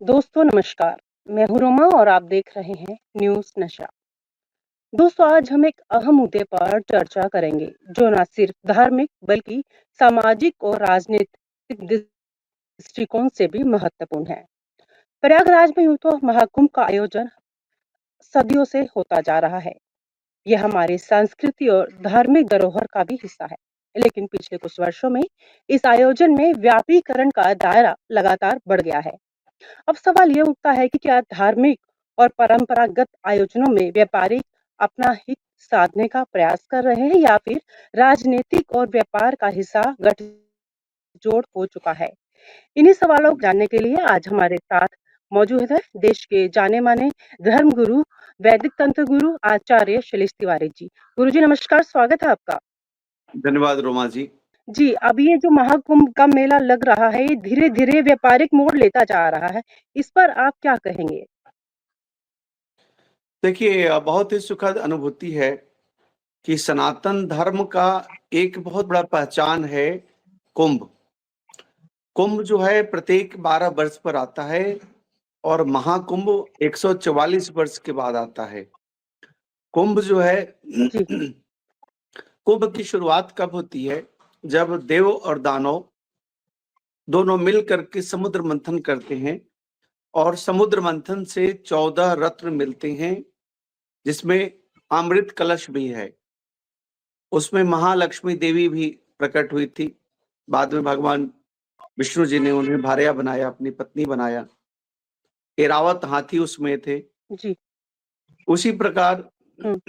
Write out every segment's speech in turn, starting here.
दोस्तों नमस्कार। मैं हूं रोमा और आप देख रहे हैं न्यूज़ नशा। दोस्तों आज हम एक अहम मुद्दे पर चर्चा करेंगे जो न सिर्फ धार्मिक बल्कि सामाजिक और राजनीतिक दृष्टिकोण से भी महत्वपूर्ण है। प्रयागराज में यूं तो महाकुंभ का आयोजन सदियों से होता जा रहा है। यह हमारी संस्कृति और धार्मिक धरोहर का भी हिस्सा है। लेकिन पिछले कुछ वर्षों में इस आयोजन में व्यापीकरण का दायरा लगातार बढ़ गया है। अब सवाल ये उठता है कि क्या धार्मिक और परंपरागत आयोजनों में व्यापारी अपना हित साधने का प्रयास कर रहे हैं या फिर राजनीतिक और व्यापार का हिस्सा गठजोड़ हो चुका है। इन्हीं सवालों को जानने के लिए आज हमारे साथ मौजूद है देश के जाने माने धर्म गुरु वैदिक तंत्र गुरु आचार्य शैलेश तिवारी जी। गुरु जी नमस्कार, स्वागत है आपका। धन्यवाद रोमा जी। जी, अब ये जो महाकुंभ का मेला लग रहा है, ये धीरे-धीरे व्यापारिक मोड़ लेता जा रहा है। इस पर आप क्या कहेंगे? देखिए, बहुत ही सुखद अनुभूति है कि सनातन धर्म का एक बहुत बड़ा पहचान है कुंभ। कुंभ जो है प्रत्येक 12 वर्ष पर आता है और महाकुंभ 144 वर्ष के बाद आता है। कुंभ जो है जी, कुंभ की शुरुआत कब होती है? जब देव और दानव दोनों मिल करके समुद्र मंथन करते हैं और समुद्र मंथन से 14 रत्न मिलते हैं, जिसमें अमृत कलश भी है। उसमें महालक्ष्मी देवी भी प्रकट हुई थी। बाद में भगवान विष्णु जी ने उन्हें भार्या बनाया, अपनी पत्नी बनाया। ऐरावत हाथी उसमें थे। जी, उसी प्रकार हुँ,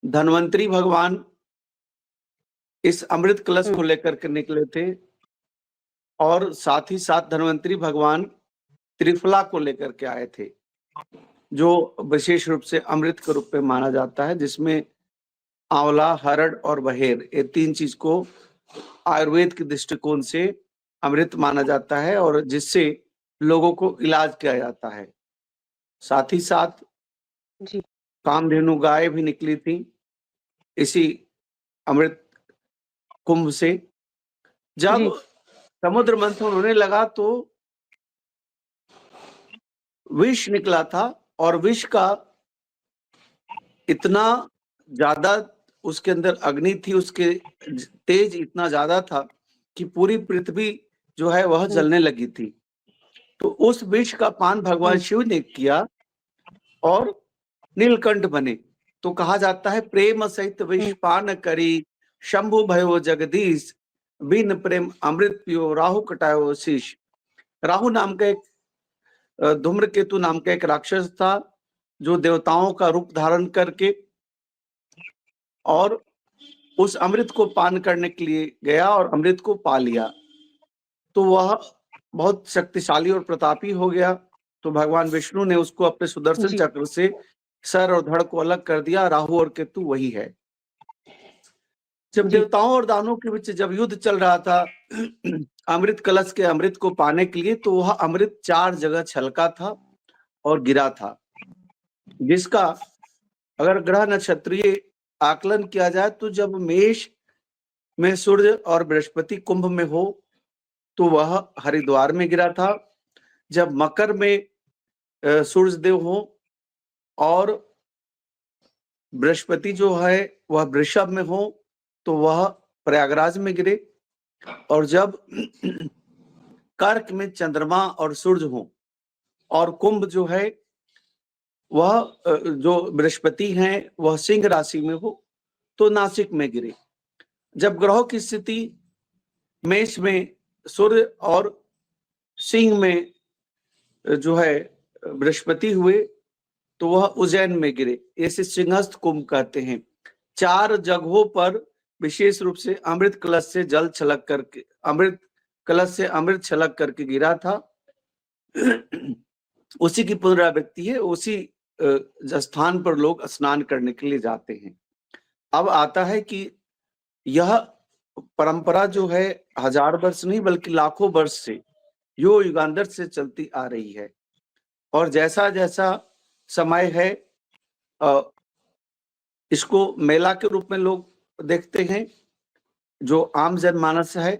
धन्वंतरी भगवान इस अमृत कलश हुँ, को लेकर के निकले थे और साथ ही साथ धन्वंतरी भगवान त्रिफला को लेकर के आए थे, जो विशेष रूप से अमृत के रूप में माना जाता है, जिसमें आंवला, हरड़ और बहेर, ये 3 चीज को आयुर्वेद के दृष्टिकोण से अमृत माना जाता है और जिससे लोगों को इलाज किया जाता है। साथ ही साथ जी, कामधेनु गाय भी निकली थी इसी अमृत कुंभ से। जब जी, समुद्र मंथन होने लगा तो विष निकला था और विष का इतना ज्यादा उसके अंदर अग्नि थी, उसके तेज इतना ज्यादा था कि पूरी पृथ्वी जो है वह हुँ, जलने लगी थी। तो उस विष का पान भगवान हुँ, शिव ने किया और नीलकंठ बने। तो कहा जाता है प्रेम सहित विष हुँ, पान करी, शंभु भयो जगदीश, बिन प्रेम अमृत पियो, राहु कटायो शीश। राहु नाम का एक धूम्रकेतु नाम का एक राक्षस था, जो देवताओं का रूप धारण करके और उस अमृत को पान करने के लिए गया और अमृत को पा लिया। तो वह बहुत शक्तिशाली और प्रतापी हो गया। तो भगवान विष्णु ने उसको अपने सुदर्शन जी, चक्र से सर और धड़ को अलग कर दिया। राहु और केतु वही है। जब जी, देवताओं और दानवों के बीच जब युद्ध चल रहा था अमृत कलश के अमृत को पाने के लिए, तो वह अमृत 4 जगह छलका था और गिरा था, जिसका अगर ग्रह नक्षत्रीय आकलन किया जाए तो जब मेष में सूर्य और बृहस्पति कुंभ में हो तो वह हरिद्वार में गिरा था। जब मकर में सूर्य देव हो और बृहस्पति जो है वह वृषभ में हो तो वह प्रयागराज में गिरे। और जब कर्क में चंद्रमा और सूर्य हो और कुंभ जो है वह जो बृहस्पति हैं वह सिंह राशि में हो तो नासिक में गिरे। जब ग्रहों की स्थिति मेष में सूर्य और सिंह में जो है बृहस्पति हुए तो वह उज्जैन में गिरे। इसे सिंहस्थ कुंभ कहते हैं। 4 जगहों पर विशेष रूप से अमृत कलश से जल छलक करके अमृत कलश से अमृत छलक करके गिरा था। उसी की पुनरावृत्ति है। उसी स्थान पर लोग स्नान करने के लिए जाते हैं। अब आता है कि यह परंपरा जो है 1000 वर्ष नहीं बल्कि लाखों वर्ष से युगांतर से चलती आ रही है और जैसा जैसा समय है इसको मेला के रूप में लोग देखते हैं। जो आम जनमानस है,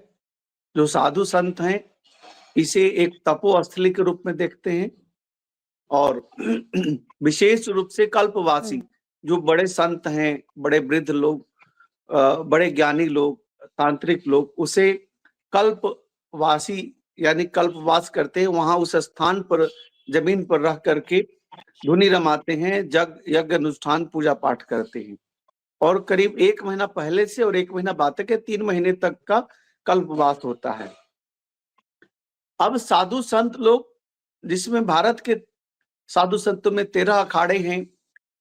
जो साधु संत हैं, इसे एक तपोस्थली के रूप में देखते हैं और विशेष रूप से कल्पवासी जो बड़े संत हैं, बड़े वृद्ध लोग, बड़े ज्ञानी लोग, तांत्रिक लोग, उसे कल्पवासी यानी कल्पवास करते हैं। वहां उस स्थान पर जमीन पर रह करके धुनी रमाते हैं, जग यज्ञ अनुष्ठान पूजा पाठ करते हैं और करीब 1 महीना पहले से और 1 महीना बाद तक 3 महीने तक का कल्पवास होता है। अब साधु संत लोग, जिसमें भारत के साधु संतों में 13 अखाड़े हैं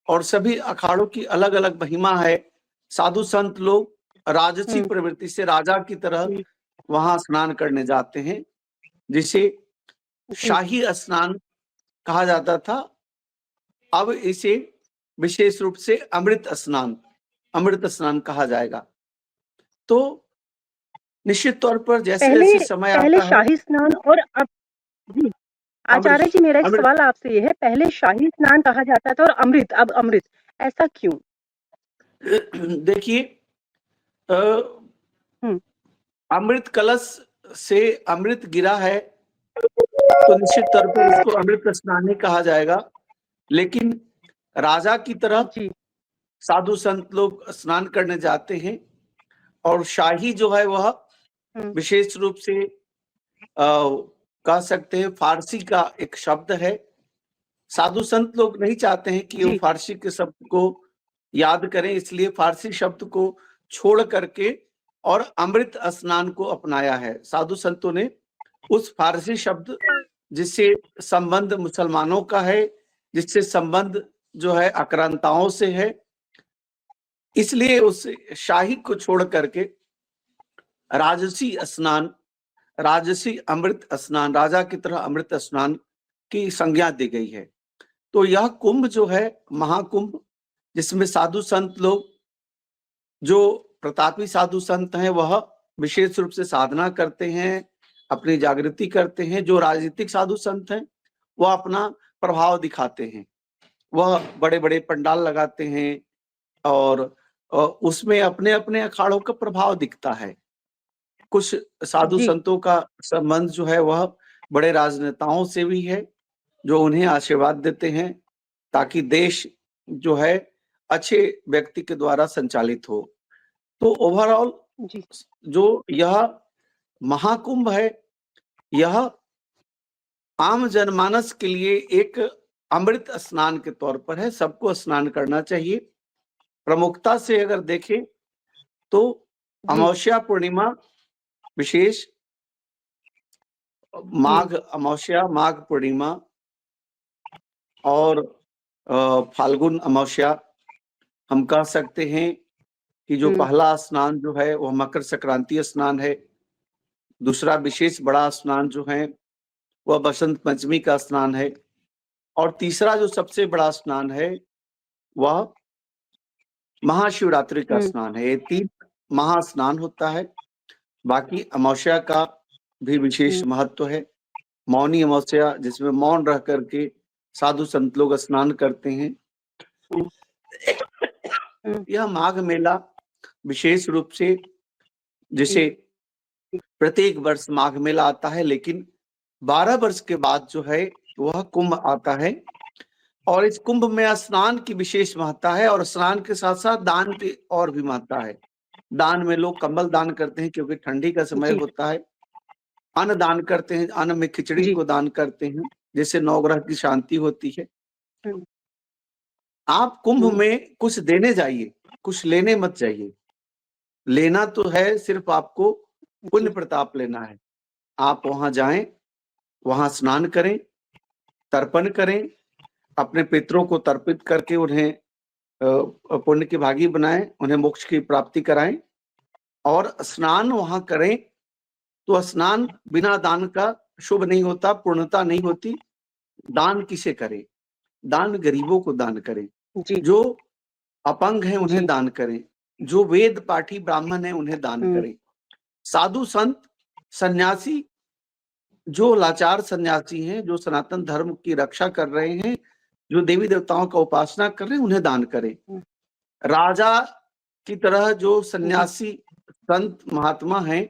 और सभी अखाड़ों की अलग अलग महिमा है। साधु संत लोग राजसी प्रवृत्ति से राजा की तरह वहां स्नान करने जाते हैं, जिसे शाही स्नान कहा जाता था। अब इसे विशेष रूप से अमृत स्नान कहा जाएगा। तो निश्चित तौर पर जैसे जैसे समय पहले आता है, शाही स्नान और अब जी आचार्य जी, मेरा एक सवाल आपसे ये है, पहले शाही स्नान कहा जाता था और अब अमृत, ऐसा क्यों? देखिए, अमृत कलश से अमृत गिरा है तो निश्चित तौर पर उसको अमृत स्नान ही कहा जाएगा। लेकिन राजा की तरफ साधु संत लोग स्नान करने जाते हैं और शाही जो है वह विशेष रूप से कह सकते हैं फारसी का एक शब्द है। साधु संत लोग नहीं चाहते हैं कि वो फारसी के शब्द को याद करें, इसलिए फारसी शब्द को छोड़ करके और अमृत स्नान को अपनाया है। साधु संतों ने उस फारसी शब्द जिससे संबंध मुसलमानों का है, जिससे संबंध जो है आक्रांताओं से है, इसलिए उस शाही को छोड़ करके राजसी स्नान, राजसी अमृत स्नान, राजा की तरह अमृत स्नान की संज्ञा दी गई है। तो यह कुंभ जो है महाकुंभ, जिसमें साधु संत लोग, जो प्रतापी साधु संत हैं वह विशेष रूप से साधना करते हैं, अपनी जागृति करते हैं। जो राजनीतिक साधु संत हैं वह अपना प्रभाव दिखाते हैं, वह बड़े बड़े पंडाल लगाते हैं और उसमें अपने अपने अखाड़ों का प्रभाव दिखता है। कुछ साधु संतों का संबंध जो है वह बड़े राजनेताओं से भी है, जो उन्हें आशीर्वाद देते हैं ताकि देश जो है अच्छे व्यक्ति के द्वारा संचालित हो। तो ओवरऑल जो यह महाकुंभ है, यह आम जनमानस के लिए एक अमृत स्नान के तौर पर है। सबको स्नान करना चाहिए। प्रमुखता से अगर देखें तो अमावस्या पूर्णिमा विशेष, माघ अमावस्या, माघ पूर्णिमा और फाल्गुन अमावस्या, हम कह सकते हैं कि जो पहला स्नान जो है वह मकर संक्रांति स्नान है। दूसरा विशेष बड़ा स्नान जो है वह बसंत पंचमी का स्नान है और तीसरा जो सबसे बड़ा स्नान है वह महाशिवरात्रि का स्नान है। ये 3 महास्नान होता है। बाकी अमावस्या का भी विशेष महत्व है। मौनी अमावस्या, जिसमें मौन रह करके साधु संत लोग स्नान करते हैं। यह माघ मेला विशेष रूप से, जिसे प्रत्येक वर्ष माघ मेला आता है, लेकिन 12 वर्ष के बाद जो है वह कुंभ आता है और इस कुंभ में स्नान की विशेष महत्ता है और स्नान के साथ साथ दान की और भी महत्ता है। दान में लोग कंबल दान करते हैं क्योंकि ठंडी का समय होता है। अन्न दान करते हैं, अन्न में खिचड़ी को दान करते हैं, जिससे नवग्रह की शांति होती है। आप कुंभ में कुछ देने जाइए, कुछ लेने मत जाइए। लेना तो है, सिर्फ आपको पुण्य प्रताप लेना है। आप वहां जाएं, वहां स्नान करें, तर्पण करें, अपने पितरों को तर्पित करके उन्हें पुण्य के भागी बनाएं, उन्हें मोक्ष की प्राप्ति कराएं और स्नान वहां करें। तो स्नान बिना दान का शुभ नहीं होता, पूर्णता नहीं होती। दान किसे करें? दान गरीबों को दान करें, जो अपंग हैं उन्हें दान करें, जो वेद पाठी ब्राह्मण हैं उन्हें दान करें। साधु संत सन्यासी, जो लाचार सन्यासी हैं, जो सनातन धर्म की रक्षा कर रहे हैं, जो देवी देवताओं का उपासना कर रहे हैं, उन्हें दान करें। राजा की तरह जो सन्यासी संत महात्मा हैं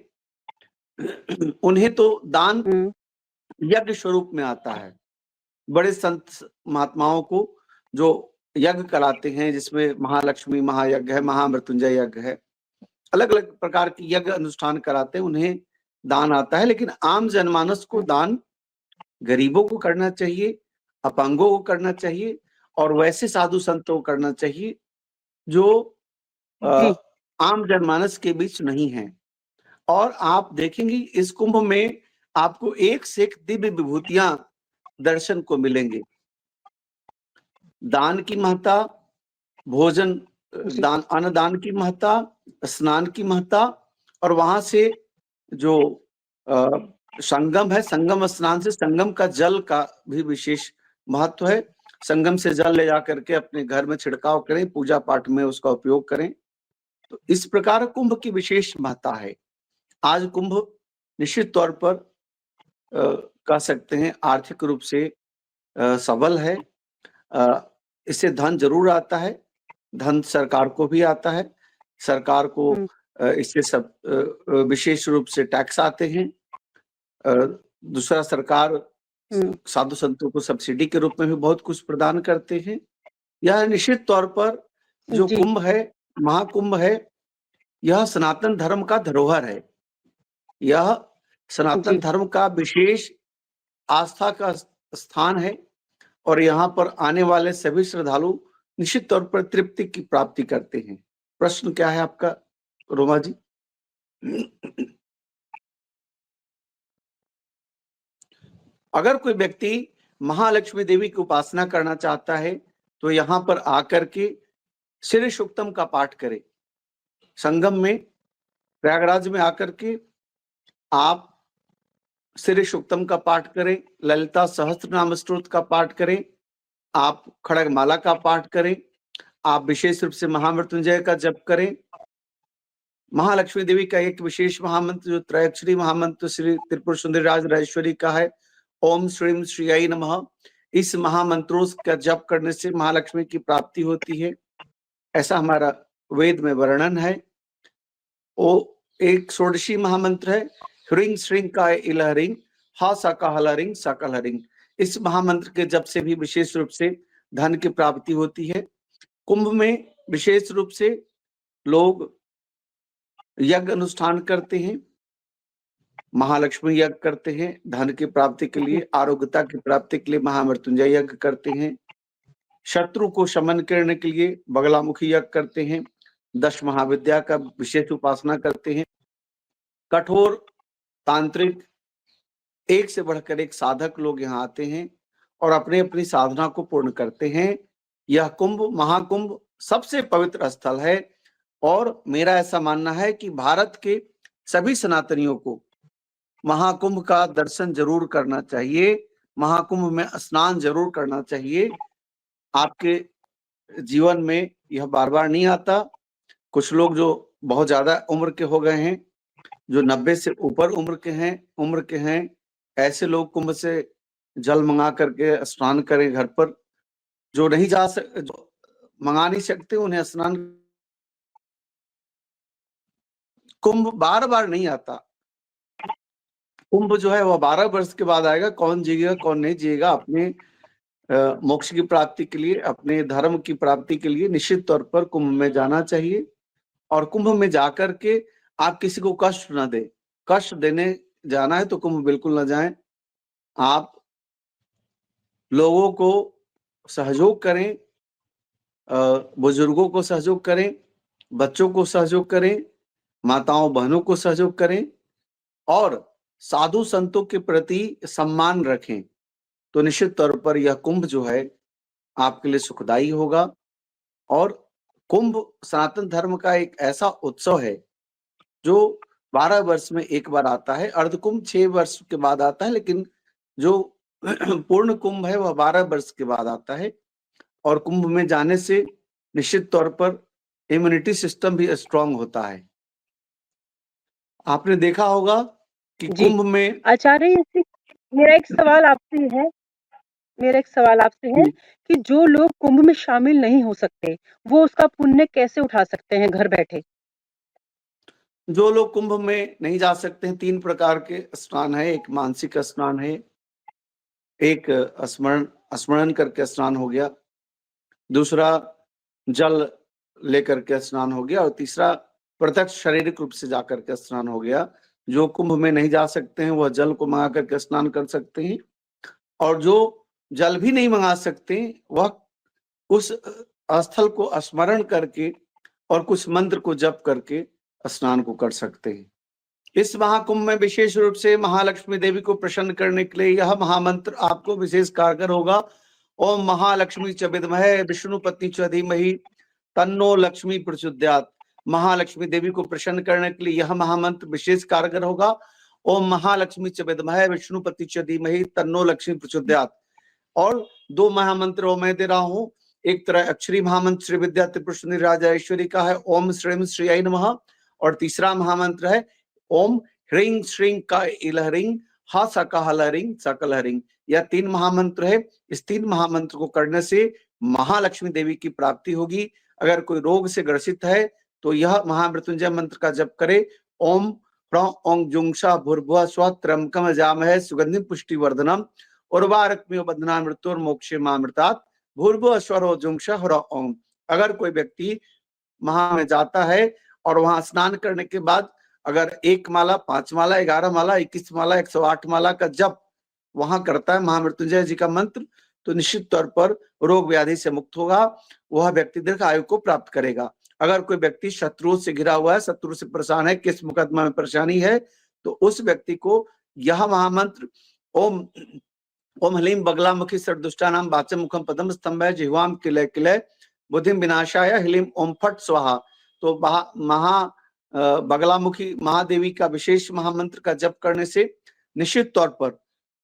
उन्हें तो दान यज्ञ स्वरूप में आता है। बड़े संत महात्माओं को जो यज्ञ कराते हैं, जिसमें महालक्ष्मी महायज्ञ है, महामृत्युंजय यज्ञ है, अलग अलग प्रकार के यज्ञ अनुष्ठान कराते हैं, उन्हें दान आता है। लेकिन आम जनमानस को दान गरीबों को करना चाहिए, अपांगों को करना चाहिए, और वैसे साधु संतों को करना चाहिए जो जी आम जनमानस के बीच नहीं है। और आप देखेंगे इस कुंभ में आपको एक से एक दिव्य विभूतियां दर्शन को मिलेंगे। दान की महत्ता, भोजन जी दान, अन्नदान की महत्ता, स्नान की महत्ता, और वहां से जो संगम है, संगम स्नान से संगम का जल का भी विशेष महत्व है। संगम से जल ले जाकर के अपने घर में छिड़काव करें, पूजा पाठ में उसका उपयोग करें। तो इस प्रकार कुंभ की विशेष महत्ता है। आज कुंभ निश्चित तौर पर कह सकते हैं आर्थिक रूप से सबल है। इससे धन जरूर आता है, धन सरकार को भी आता है। सरकार को इससे सब विशेष रूप से टैक्स आते हैं। दूसरा, सरकार साधु संतों को सब्सिडी के रूप में भी बहुत कुछ प्रदान करते हैं। यह निश्चित तौर पर जो जी कुंभ है, महाकुंभ है, यह सनातन धर्म का धरोहर है। यह सनातन जी धर्म का विशेष आस्था का स्थान है, और यहाँ पर आने वाले सभी श्रद्धालु निश्चित तौर पर तृप्ति की प्राप्ति करते हैं। प्रश्न क्या है आपका, रोमा जी? अगर कोई व्यक्ति महालक्ष्मी देवी की उपासना करना चाहता है तो यहाँ पर आकर के श्री सूक्तम का पाठ करे। संगम में, प्रयागराज में आकर के आप श्री सूक्तम का पाठ करें, ललिता सहस्त्रनाम स्तोत्र का पाठ करें, आप खड़गमाला का पाठ करें, आप विशेष रूप से महामृत्युंजय का जप करें। महालक्ष्मी देवी का एक विशेष महामंत्र जो त्रयाक्षरी महामंत्र श्री त्रिपुर सुंदरी राज राजेश्वरी का है, ओम श्रीम श्रीयाई नमः। इस महामंत्रों का जप करने से महालक्ष्मी की प्राप्ति होती है, ऐसा हमारा वेद में वर्णन है। वो एक षोडशी महामंत्र है, ह्रीं श्रीं काय इलहरिंग हा साकाहलरिंग साकलहरिंग। इस महामंत्र के जप से भी विशेष रूप से धन की प्राप्ति होती है। कुंभ में विशेष रूप से लोग यज्ञ अनुष्ठान करते हैं, महालक्ष्मी यज्ञ करते हैं, धन की प्राप्ति के लिए, आरोग्यता की प्राप्ति के लिए महामृत्युंजय यज्ञ करते हैं, शत्रु को शमन करने के लिए बगलामुखी यज्ञ करते हैं, 10 महाविद्या का विशेष उपासना करते हैं। कठोर तांत्रिक, एक से बढ़कर एक साधक लोग यहाँ आते हैं और अपनी अपनी साधना को पूर्ण करते हैं। यह कुंभ, महाकुंभ सबसे पवित्र स्थल है, और मेरा ऐसा मानना है कि भारत के सभी सनातनियों को महाकुंभ का दर्शन जरूर करना चाहिए, महाकुंभ में स्नान जरूर करना चाहिए। आपके जीवन में यह बार बार नहीं आता। कुछ लोग जो बहुत ज्यादा उम्र के हो गए हैं, जो 90 से ऊपर उम्र के हैं, ऐसे लोग कुंभ से जल मंगा करके स्नान करें घर पर। जो नहीं जा सकते, जो मंगा नहीं सकते, उन्हें स्नान, कुंभ बार बार नहीं आता। कुंभ जो है वह 12 वर्ष के बाद आएगा। कौन जिएगा कौन नहीं जिएगा, अपने मोक्ष की प्राप्ति के लिए, अपने धर्म की प्राप्ति के लिए निश्चित तौर पर कुंभ में जाना चाहिए। और कुंभ में जाकर के आप किसी को कष्ट न दें। कष्ट देने जाना है तो कुंभ बिल्कुल न जाएं। आप लोगों को सहयोग करें, बुजुर्गों को सहयोग करें, बच्चों को सहयोग करें, माताओं बहनों को सहयोग करें, और साधु संतों के प्रति सम्मान रखें। तो निश्चित तौर पर यह कुंभ जो है आपके लिए सुखदायी होगा। और कुंभ सनातन धर्म का एक ऐसा उत्सव है जो 12 वर्ष में एक बार आता है। अर्धकुंभ 6 वर्ष के बाद आता है, लेकिन जो पूर्ण कुंभ है वह 12 वर्ष के बाद आता है। और कुंभ में जाने से निश्चित तौर पर इम्यूनिटी सिस्टम भी स्ट्रांग होता है। आपने देखा होगा कि कुंभ में आचार्य जी, मेरा एक सवाल आपसे है कि जो लोग कुंभ में शामिल नहीं हो सकते, वो उसका पुण्य कैसे उठा सकते हैं घर बैठे? जो लोग कुंभ में नहीं जा सकते हैं, 3 प्रकार के स्नान है। एक मानसिक स्नान है, एक स्मरण करके स्नान हो गया, दूसरा जल लेकर के स्नान हो गया और तीसरा प्रत्यक्ष शारीरिक रूप से जाकर के स्नान हो गया। जो कुंभ में नहीं जा सकते हैं वह जल को मंगा करके स्नान कर सकते हैं और जो जल भी नहीं मंगा सकते वह उस स्थल को स्मरण करके और कुछ मंत्र को जप करके स्नान को कर सकते हैं। इस महाकुंभ में विशेष रूप से महालक्ष्मी देवी को प्रसन्न करने के लिए यह महामंत्र आपको विशेष कारगर होगा। ओम महालक्ष्मी च विद्महे विष्णुपत्नी च धीमहि तन्नो लक्ष्मी प्रचोदयात्। महालक्ष्मी देवी को प्रसन्न करने के लिए यह महामंत्र विशेष कारगर होगा। ओम महालक्ष्मी च विद्महे विष्णुपत्नी च धीमहि तन्नो लक्ष्मी प्रचोदयात्। और दो महामंत्र मैं दे रहा हूं। एक तरह अक्षरी महामंत्र श्री विद्या त्रिपुर सुंदरी राजेश्वरी का है, ओम श्रीम श्रीयाय नमः। और तीसरा महामंत्र है ओम ह्रीं श्रीं का इलहरिंग हा सकहलरिंग सकलहरिंग। यह तीन महामंत्र है। इस तीन महामंत्र को करने से महालक्ष्मी देवी की प्राप्ति होगी। अगर कोई रोग से ग्रसित है तो यह महामृत्युंजय मंत्र का जप करे। ओम ह्रौं ओं जुंशा भूर्भुवः स्वः त्र्यंबकम यजामहे सुगंधिं पुष्टिवर्धनम् उर्वारुकमिव बध्नामि मृत्योर्मोक्षे मामृतात् भूर्भुवः स्वः जुंशा ह्रौं ओं। अगर कोई व्यक्ति महा में जाता है और वहां स्नान करने के बाद अगर 1 माला, 5 माला, 11 माला, 21 माला, 108 माला का जप वहां करता है महामृत्युंजय जी का मंत्र, तो निश्चित तौर पर रोग व्याधि से मुक्त होगा। वह व्यक्ति दीर्घ आयु को प्राप्त करेगा। अगर कोई व्यक्ति शत्रु से घिरा हुआ है, शत्रु से परेशान है, किस मुकदमा में परेशानी है, तो उस व्यक्ति को यह महामंत्र ओम ओम ह्लीं बगलामुखी सर्वदुष्टानां वाचं मुखं पद्म स्तंभः जिह्वां किलय किलय बुद्धिं विनाशाय ह्लीं ओम फट स्वाहा। तो बगलामुखी महादेवी का विशेष महामंत्र का जप करने से निश्चित तौर पर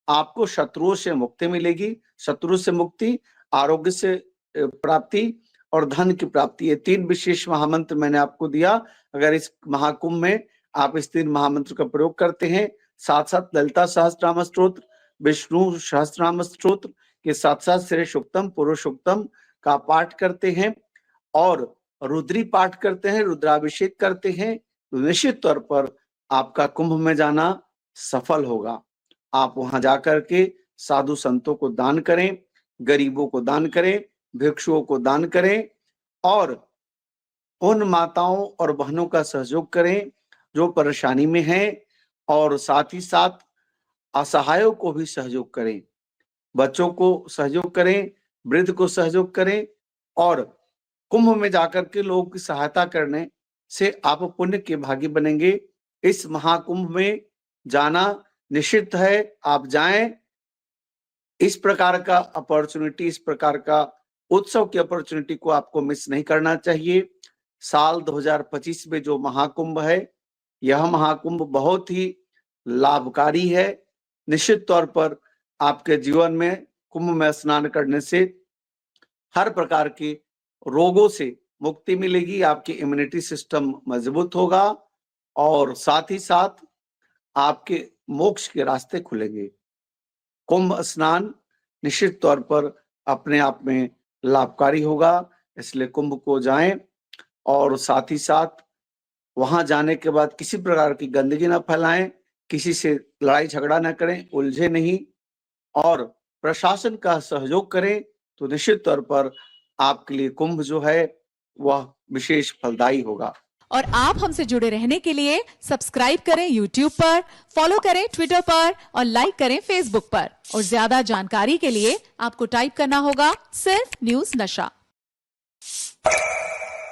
आपको शत्रुओं से मुक्ति मिलेगी। शत्रु से मुक्ति, आरोग्य से प्राप्ति और धन की प्राप्ति, ये तीन विशेष महामंत्र मैंने आपको दिया। अगर इस महाकुंभ में आप इस तीन महामंत्र का प्रयोग करते हैं, साथ साथ ललिता सहस्त्रनाम स्तोत्र, विष्णु सहस्त्रनाम स्तोत्र के साथ साथ श्री सूक्तम पुरुषोक्तम का पाठ करते हैं और रुद्री पाठ करते हैं, रुद्राभिषेक करते हैं, तो निश्चित तौर पर आपका कुंभ में जाना सफल होगा। आप वहां जाकर के साधु संतों को दान करें, गरीबों को दान करें, भिक्षुओं को दान करें और उन माताओं और बहनों का सहयोग करें जो परेशानी में हैं और साथ ही साथ असहायों को भी सहयोग करें। बच्चों को सहयोग करें, वृद्ध को सहयोग करें और कुंभ में जाकर के लोगों की सहायता करने से आप पुण्य के भागी बनेंगे। इस महाकुंभ में जाना निश्चित है, आप जाएं। इस प्रकार का अपॉर्चुनिटी, इस प्रकार का उत्सव की अपॉर्चुनिटी को आपको मिस नहीं करना चाहिए। साल 2025 में जो महाकुंभ है, यह महाकुंभ बहुत ही लाभकारी है। निश्चित तौर पर आपके जीवन में कुंभ में स्नान करने से हर प्रकार के रोगों से मुक्ति मिलेगी, आपकी इम्यूनिटी सिस्टम मजबूत होगा और साथ ही साथ आपके मोक्ष के रास्ते खुलेंगे। कुंभ स्नान निश्चित तौर पर अपने आप में लाभकारी होगा, इसलिए कुंभ को जाएं और साथ ही साथ वहां जाने के बाद किसी प्रकार की गंदगी ना फैलाएं, किसी से लड़ाई झगड़ा ना करें, उलझे नहीं और प्रशासन का सहयोग करें, तो निश्चित तौर पर आपके लिए कुंभ जो है वह विशेष फलदायी होगा। और आप हमसे जुड़े रहने के लिए सब्सक्राइब करें YouTube पर, फॉलो करें Twitter पर और लाइक करें Facebook पर। और ज्यादा जानकारी के लिए आपको टाइप करना होगा सिर्फ न्यूज़ नशा।